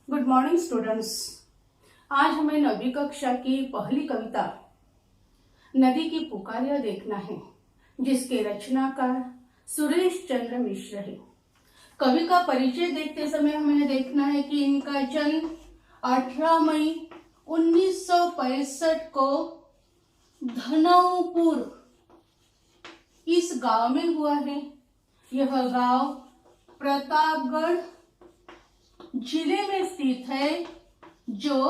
Good morning students. आज हमें 9वीं कक्षा की पहली कविता नदी की पुकारिया देखना है, जिसके रचनाकार सुरेश चंद्र मिश्र है। कवि का परिचय देखते समय हमें देखना है कि इनका जन्म 18 मई 1965 को धनौपुर इस गांव में हुआ है। यह गांव प्रतापगढ़ जिले में स्थित है, जो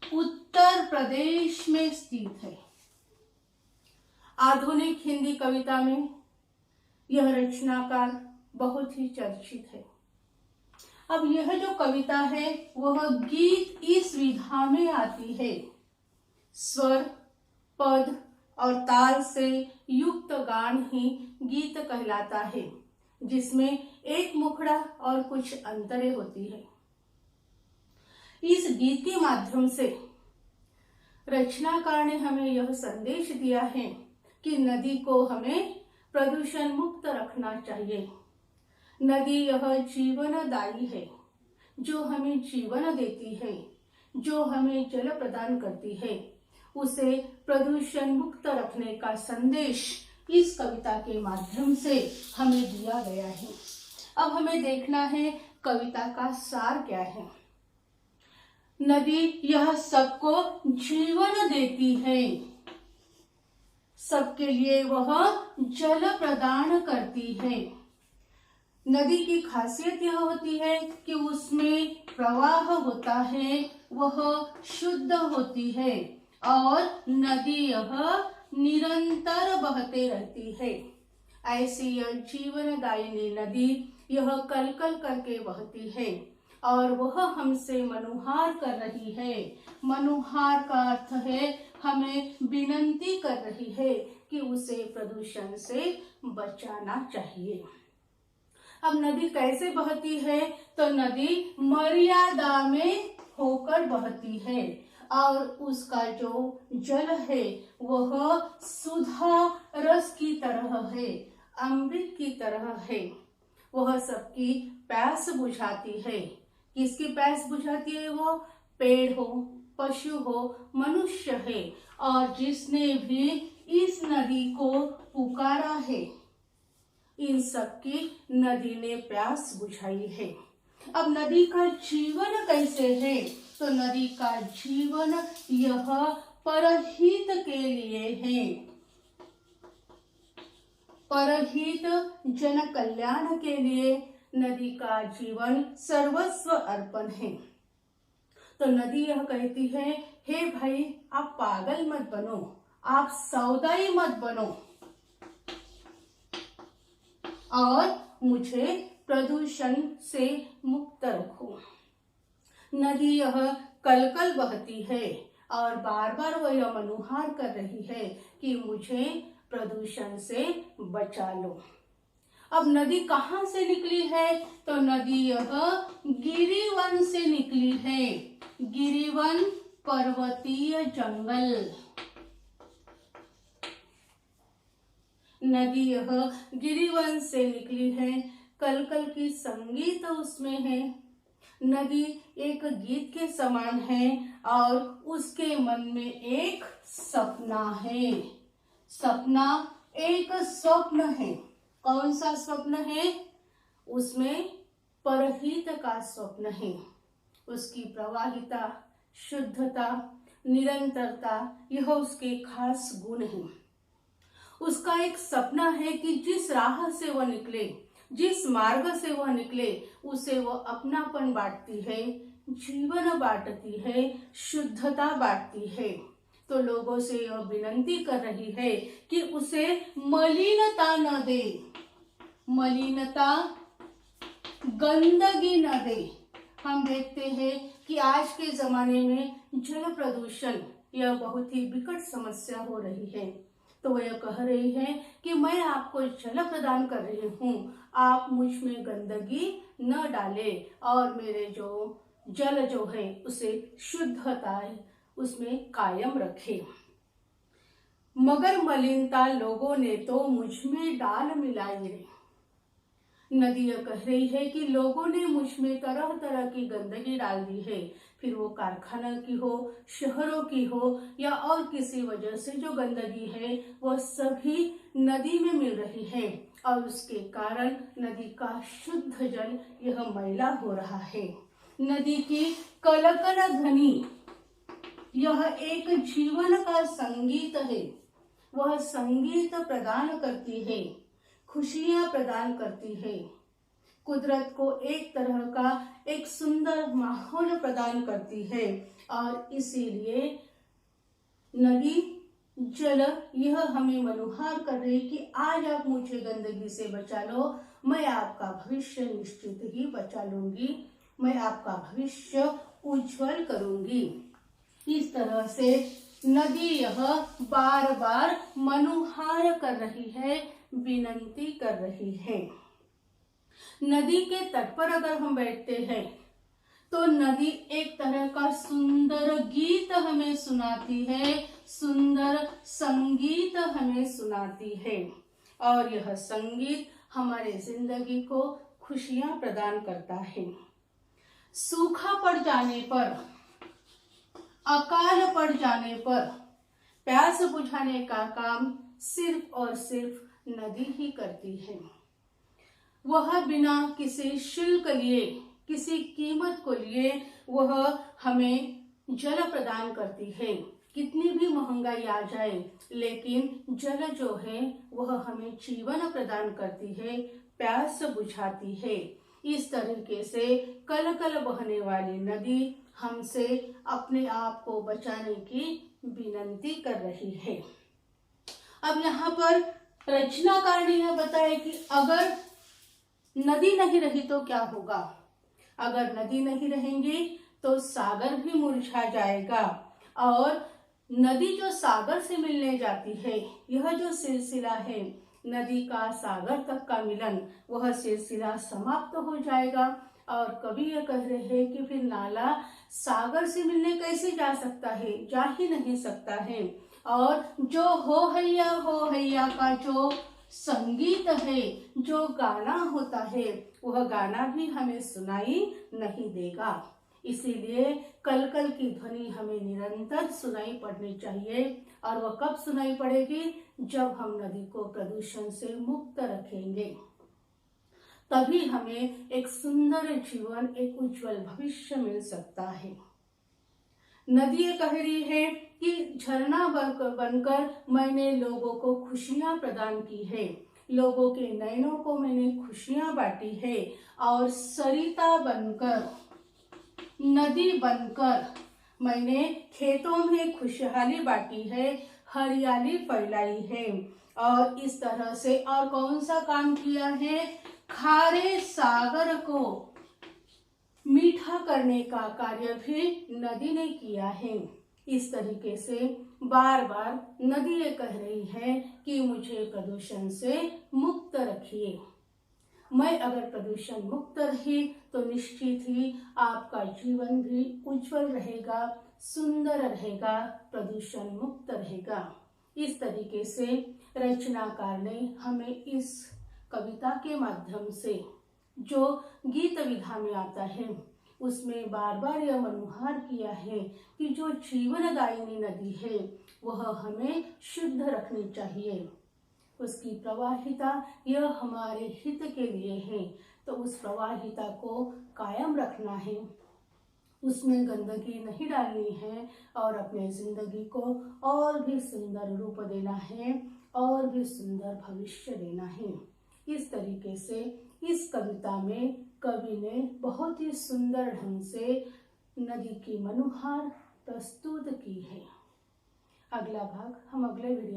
उत्तर प्रदेश में स्थित है। आधुनिक हिंदी कविता में यह रचनाकार बहुत ही चर्चित है। अब यह जो कविता है वह गीत इस विधा में आती है। स्वर, पद और ताल से युक्त गान ही गीत कहलाता है, जिसमें एक मुखड़ा और कुछ अंतरे होती है। इस गीत के माध्यम से रचनाकार ने हमें यह संदेश दिया है कि नदी को हमें प्रदूषण मुक्त रखना चाहिए। नदी यह जीवनदायी है, जो हमें जीवन देती है, जो हमें जल प्रदान करती है। उसे प्रदूषण मुक्त रखने का संदेश इस कविता के माध्यम से हमें दिया गया है। अब हमें देखना है कविता का सार क्या है। नदी यह सबको जीवन देती है, सबके लिए वह जल प्रदान करती है। नदी की खासियत यह होती है कि उसमें प्रवाह होता है, वह शुद्ध होती है और नदी यह निरंतर बहते रहती है। ऐसी यह जीवनदायिनी नदी यह कल कल करके बहती है और वह हमसे मनुहार कर रही है। मनुहार का अर्थ है हमें विनती कर रही है कि उसे प्रदूषण से बचाना चाहिए। अब नदी कैसे बहती है? तो नदी मर्यादा में होकर बहती है और उसका जो जल है वह सुधा रस की तरह है, अमृत की तरह है। वह सबकी प्यास बुझाती है। किसकी प्यास बुझाती है? वो पेड़ हो, पशु हो, मनुष्य है, और जिसने भी इस नदी को पुकारा है, इन सबकी नदी ने प्यास बुझाई है। अब नदी का जीवन कैसे है? तो नदी का जीवन यह परहित के लिए है। परहित जन कल्याण के लिए नदी का जीवन सर्वस्व अर्पण है। तो नदी यह कहती है, हे भाई, आप पागल मत बनो, आप सौदाई मत बनो और मुझे प्रदूषण से मुक्त रखो। नदी यह कल कल बहती है और बार बार वह यह मनुहार कर रही है कि मुझे प्रदूषण से बचा लो। अब नदी कहाँ से निकली है? तो नदी यह गिरिवन से निकली है। गिरिवन पर्वतीय जंगल। नदी यह गिरिवन से निकली है। कल कल की संगीत उसमें है। नदी एक गीत के समान है और उसके मन में एक सपना है। सपना एक स्वप्न है। कौन सा स्वप्न है? उसमें परहित का स्वप्न है। उसकी प्रवाहिता, शुद्धता, निरंतरता, यह उसके खास गुण हैं। उसका एक सपना है कि जिस राह से वह निकले, जिस मार्ग से वह निकले, उसे वह अपनापन बांटती है, जीवन बांटती है, शुद्धता बांटती है। तो लोगों से यह विनती कर रही है कि उसे मलिनता न दे, मलिनता, गंदगी न दे। हम देखते हैं कि आज के जमाने में जल प्रदूषण यह बहुत ही विकट समस्या हो रही है। तो वह कह रही है कि मैं आपको जल प्रदान कर रही हूँ, आप मुझ में गंदगी न डाले और मेरे जो जल जो है उसे शुद्धता उसमें कायम रखे। मगर मलिनता लोगों ने तो मुझ में डाल मिलाई रे। नदी यह कह रही है कि लोगों ने मुझ में तरह तरह की गंदगी डाल दी है, फिर वो कारखाना की हो, शहरों की हो या और किसी वजह से जो गंदगी है वह सभी नदी में मिल रही है और उसके कारण नदी का शुद्ध जल यह मैला हो रहा है। नदी की कलकल ध्वनि यह एक जीवन का संगीत है। वह संगीत प्रदान करती है, खुशियां प्रदान करती है, कुदरत को एक तरह का एक सुंदर माहौल प्रदान करती है और इसीलिए नदी जल यह हमें मनुहार कर रही कि आज आप मुझे गंदगी से बचा लो, मैं आपका भविष्य निश्चित ही बचा लूंगी, मैं आपका भविष्य उज्जवल करूंगी। इस तरह से नदी यह बार बार मनुहार कर रही है, विनंती कर रही है। नदी के तट पर अगर हम बैठते हैं तो नदी एक तरह का सुंदर गीत हमें सुनाती है, सुंदर संगीत हमें सुनाती है और यह संगीत हमारे जिंदगी को खुशियां प्रदान करता है। सूखा पड़ जाने पर, अकाल पड़ जाने पर प्यास बुझाने का काम सिर्फ और सिर्फ नदी ही करती है। वह बिना किसी शुल्क लिए, किसी कीमत को लिए वह हमें जल प्रदान करती है। कितनी भी महंगाई आ जाए लेकिन जल जो है वह हमें जीवन प्रदान करती है, प्यास बुझाती है। इस तरीके से कल कल बहने वाली नदी हमसे अपने आप को बचाने की विनंती कर रही है। अब यहाँ पर रचनाकार ने यह बताया कि अगर नदी नहीं रही तो क्या होगा। अगर नदी नहीं रहेंगी तो सागर भी मुरझा जाएगा और नदी जो सागर से मिलने जाती है, यह जो सिलसिला है नदी का सागर तक का मिलन, वह सिलसिला समाप्त हो जाएगा। और कवि यह कह रहे हैं कि फिर नाला सागर से मिलने कैसे जा सकता है, जा ही नहीं सकता है। और जो हो हैया का जो संगीत है, जो गाना होता है, वह गाना भी हमें सुनाई नहीं देगा। इसीलिए कल कल की ध्वनि हमें निरंतर सुनाई पड़नी चाहिए। और वह कब सुनाई पड़ेगी, जब हम नदी को प्रदूषण से मुक्त रखेंगे, तभी हमें एक सुंदर जीवन, एक उज्जवल भविष्य मिल सकता है। नदी ये कह रही है कि झरना बनकर मैंने लोगों को खुशियां प्रदान की है, लोगों के नयनों को मैंने खुशियां बांटी है। और सरिता बनकर, नदी बनकर मैंने खेतों में खुशहाली बांटी है, हरियाली फैलाई है। और इस तरह से और कौन सा काम किया है, खारे सागर को मीठा करने का कार्य भी नदी ने किया है। इस तरीके से बार बार नदी ये कह रही है कि मुझे प्रदूषण से मुक्त रखिए। मैं अगर प्रदूषण मुक्त रही तो निश्चित ही आपका जीवन भी उज्जवल रहेगा, सुंदर रहेगा, प्रदूषण मुक्त रहेगा। इस तरीके से रचनाकार ने हमें इस कविता के माध्यम से, जो गीत विधा में आता है, उसमें बार बार यह मनुहार किया है कि जो जीवनदायिनी नदी है वह हमें शुद्ध रखनी चाहिए। उसकी प्रवाहिता यह हमारे हित के लिए है, तो उस प्रवाहिता को कायम रखना है, उसमें गंदगी नहीं डालनी है और अपने जिंदगी को और भी सुंदर रूप देना है और भी सुंदर भविष्य देना है। इस तरीके से इस कविता में कवि ने बहुत ही सुंदर ढंग से नदी की मनुहार प्रस्तुत की है। अगला भाग हम अगले वीडियो